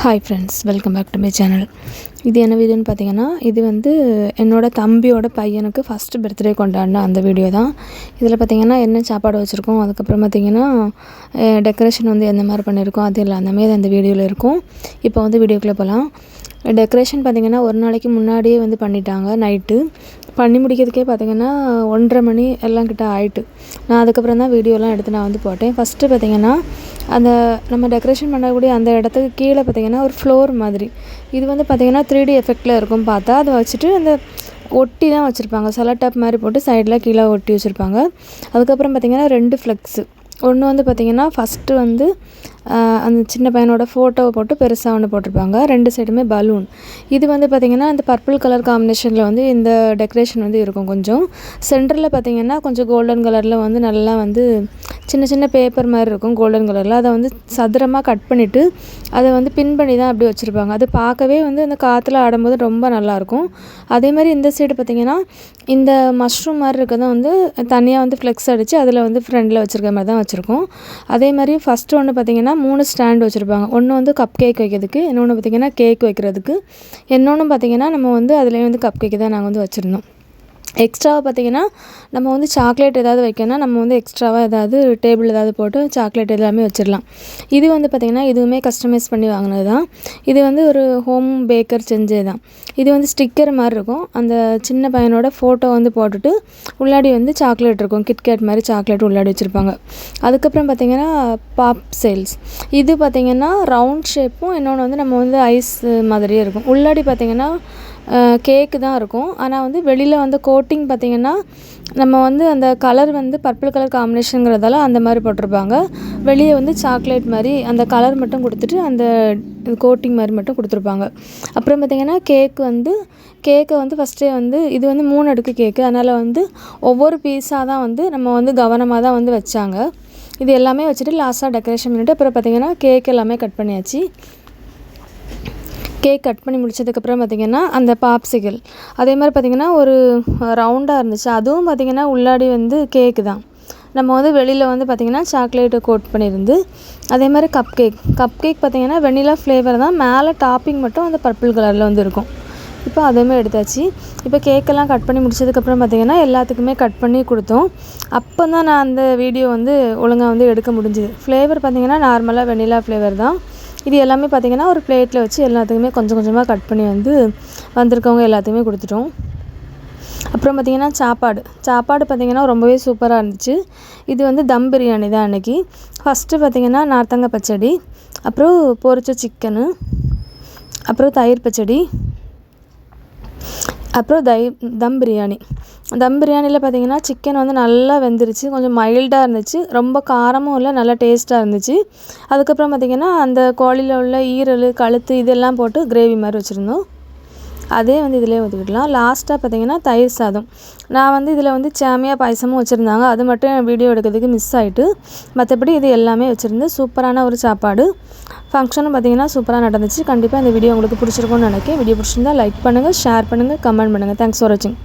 Hi friends, welcome back to my channel. இது என்ன வீடியோன்னு பார்த்தீங்கன்னா, இது வந்து என்னோடய தம்பியோட பையனுக்கு ஃபஸ்ட்டு பர்த்டே கொண்டாடின அந்த வீடியோ தான். இதில் பார்த்தீங்கன்னா என்ன சாப்பாடு வச்சுருக்கோம், அதுக்கப்புறம் பார்த்தீங்கன்னா டெக்கரேஷன் வந்து எந்த மாதிரி பண்ணியிருக்கோம், அது எல்லாமே அந்த வீடியோவில் இருக்கும். இப்போ வந்து வீடியோக்குள்ளே போகலாம். டெக்கரேஷன் பார்த்திங்கன்னா ஒரு நாளைக்கு முன்னாடியே வந்து பண்ணிட்டாங்க. நைட்டு பண்ணி முடிக்கிறதுக்கே பார்த்திங்கன்னா 1:30 மணி எல்லாம் கிட்ட ஆகிட்டு. நான் அதுக்கப்புறம் தான் வீடியோலாம் எடுத்து நான் வந்து போட்டேன். ஃபஸ்ட்டு பார்த்திங்கன்னா அந்த நம்ம டெக்கரேஷன் பண்ணக்கூடிய அந்த இடத்துக்கு கீழே பார்த்திங்கன்னா ஒரு ஃப்ளோர் மாதிரி, இது வந்து பார்த்திங்கன்னா 3D எஃபெக்டில் இருக்கும். பார்த்தா அதை வச்சுட்டு அந்த ஒட்டி தான் வச்சுருப்பாங்க. செலோடேப் மாதிரி போட்டு சைடில் கீழே ஒட்டி வச்சுருப்பாங்க. அதுக்கப்புறம் பார்த்திங்கன்னா 2 ஃப்ளெக்ஸு. ஒன்று வந்து பார்த்திங்கன்னா ஃபஸ்ட்டு வந்து அந்த சின்ன பையனோட ஃபோட்டோவை போட்டு பெருசாக ஒன்று போட்டிருப்பாங்க. 2 சைடுமே பலூன். இது வந்து பார்த்திங்கன்னா அந்த பர்பிள் கலர் காம்பினேஷனில் வந்து இந்த டெக்கரேஷன் வந்து இருக்கும். கொஞ்சம் சென்டரில் பார்த்திங்கன்னா கொஞ்சம் கோல்டன் கலரில் வந்து நல்லா வந்து சின்ன சின்ன பேப்பர் மாதிரி இருக்கும் கோல்டன் கலரில். அதை வந்து சதுரமாக கட் பண்ணிவிட்டு அதை வந்து பின் பண்ணி தான் அப்படி வச்சுருப்பாங்க. அது பார்க்கவே வந்து அந்த காற்றுல ஆடும்போது ரொம்ப நல்லாயிருக்கும். அதே மாதிரி இந்த சைடு பார்த்திங்கன்னா இந்த மஷ்ரூம் மாதிரி இருக்கிறத வந்து தனியாக வந்து ஃப்ளெக்ஸ் அடித்து அதில் வந்து ஃப்ரண்டில் வச்சுருக்க மாதிரி தான் வச்சுருக்கோம். அதே மாதிரி ஃபஸ்ட்டு ஒன்று பார்த்திங்கன்னா 3 ஸ்டாண்ட் வச்சுருப்பாங்க. ஒன்று வந்து கப் கேக் வைக்கிறதுக்கு, இன்னொன்று பார்த்திங்கன்னா கேக் வைக்கிறதுக்கு, இன்னொன்று பார்த்திங்கன்னா நம்ம வந்து அதுலேயே வந்து கப் கேக்கு தான் நாங்கள் வந்து வச்சுருந்தோம். எக்ஸ்ட்ராவாக பார்த்திங்கன்னா நம்ம வந்து சாக்லேட் ஏதாவது வைக்கணும்னா நம்ம வந்து எக்ஸ்ட்ராவாக ஏதாவது டேபிள் ஏதாவது போட்டு சாக்லேட் எல்லாமே வச்சிடலாம். இது வந்து பார்த்திங்கன்னா இதுவுமே கஸ்டமைஸ் பண்ணி வாங்கினது தான். இது வந்து ஒரு ஹோம் பேக்கர் செஞ்சது தான். இது வந்து ஸ்டிக்கர் மாதிரி இருக்கும். அந்த சின்ன பையனோட ஃபோட்டோ வந்து போட்டுட்டு உள்ளாடி வந்து சாக்லேட் இருக்கும். கிட்கேட் மாதிரி சாக்லேட் உள்ளாடி வச்சுருப்பாங்க. அதுக்கப்புறம் பார்த்திங்கன்னா பாப் சேல்ஸ். இது பார்த்திங்கன்னா ரவுண்ட் ஷேப்பும், இன்னொன்று வந்து நம்ம வந்து ஐஸ் மாதிரியே இருக்கும். உள்ளாடி பார்த்திங்கன்னா கேக்கு தான் இருக்கும். ஆனால் வந்து வெளியில் வந்து கோட்டிங் பார்த்திங்கன்னா நம்ம வந்து அந்த கலர் வந்து பர்பிள் கலர் காம்பினேஷனுங்கிறதால அந்த மாதிரி போட்டிருப்பாங்க. வெளியே வந்து சாக்லேட் மாதிரி அந்த கலர் மட்டும் கொடுத்துட்டு அந்த கோட்டிங் மாதிரி மட்டும் கொடுத்துருப்பாங்க. அப்புறம் பார்த்திங்கன்னா கேக்கை வந்து ஃபஸ்ட்டே வந்து இது வந்து 3 அடுக்கு கேக்கு. அதனால் வந்து ஒவ்வொரு பீஸாக தான் வந்து நம்ம வந்து கவனமாக தான் வந்து வச்சாங்க. இது எல்லாமே வச்சுட்டு லாஸ்ட்டாக டெக்கரேஷன் பண்ணிவிட்டு அப்புறம் பார்த்திங்கன்னா கேக் எல்லாமே கட் பண்ணியாச்சு. கேக் கட் பண்ணி முடிச்சதுக்கப்புறம் பார்த்திங்கன்னா அந்த பாப்சிக்கல் அதே மாதிரி பார்த்திங்கன்னா ஒரு ரவுண்டாக இருந்துச்சு. அதுவும் பார்த்திங்கன்னா உள்ளாடி வந்து கேக்கு தான். நம்ம வந்து வெளியில் வந்து பார்த்திங்கன்னா சாக்லேட்டு கோட் பண்ணியிருந்து. அதே மாதிரி கப் கேக் பார்த்திங்கன்னா வெண்ணிலா ஃப்ளேவர் தான். மேலே டாப்பிங் மட்டும் அந்த பர்பிள் கலரில் வந்து இருக்கும். இப்போ அதுவுமே எடுத்தாச்சு. இப்போ கேக்கெல்லாம் கட் பண்ணி முடிச்சதுக்கப்புறம் பார்த்திங்கன்னா எல்லாத்துக்குமே கட் பண்ணி கொடுத்தோம். அப்போ தான் நான் அந்த வீடியோ வந்து ஒழுங்காக வந்து எடுக்க முடிஞ்சுது. ஃப்ளேவர் பார்த்திங்கன்னா நார்மலாக வெண்ணிலா ஃப்ளேவர் தான். இது எல்லாமே பார்த்திங்கன்னா ஒரு பிளேட்டில் வச்சு எல்லாத்துக்குமே கொஞ்சம் கொஞ்சமாக கட் பண்ணி வந்து வந்திருக்கவங்க எல்லாத்துக்குமே கொடுத்துட்டோம். அப்புறம் பார்த்திங்கன்னா சாப்பாடு பார்த்திங்கன்னா ரொம்பவே சூப்பராக இருந்துச்சு. இது வந்து தம் பிரியாணி தான் அன்றைக்கி. ஃபஸ்ட்டு பார்த்திங்கன்னா நார்த்தங்காய் பச்சடி, அப்புறம் பொரிச்ச சிக்கனு, அப்புறம் தயிர் பச்சடி, அப்புறம் தம் பிரியாணியில் பார்த்திங்கன்னா சிக்கன் வந்து நல்லா வெந்துருச்சு. கொஞ்சம் மைல்டாக இருந்துச்சு. ரொம்ப காரமும் இல்லை, நல்லா டேஸ்ட்டாக இருந்துச்சு. அதுக்கப்புறம் பார்த்திங்கன்னா அந்த கோழியில் உள்ள ஈரல், கழுத்து இதெல்லாம் போட்டு கிரேவி மாதிரி வச்சுருந்தோம். அதே வந்து இதிலே ஊற்றிக்கிடலாம். லாஸ்ட்டாக பார்த்திங்கன்னா தயிர் சாதம். நான் வந்து இதில் வந்து சேமியா பாயசமும் வச்சுருந்தாங்க. அது மட்டும் வீடியோ எடுக்கிறதுக்கு மிஸ் ஆகிட்டு, மற்றபடி இது எல்லாமே வச்சுருந்து சூப்பரான ஒரு சாப்பாடு. ஃபங்க்ஷனும் பார்த்திங்கன்னா சூப்பராக நடந்துச்சு. கண்டிப்பாக இந்த வீடியோ உங்களுக்கு பிடிச்சிருக்கும்னு நினைக்கிறேன். வீடியோ பிடிச்சிருந்தா லைக் பண்ணுங்கள், ஷேர் பண்ணுங்கள், கமெண்ட் பண்ணுங்கள். தேங்க்ஸ் ஃபார் வாட்சிங்.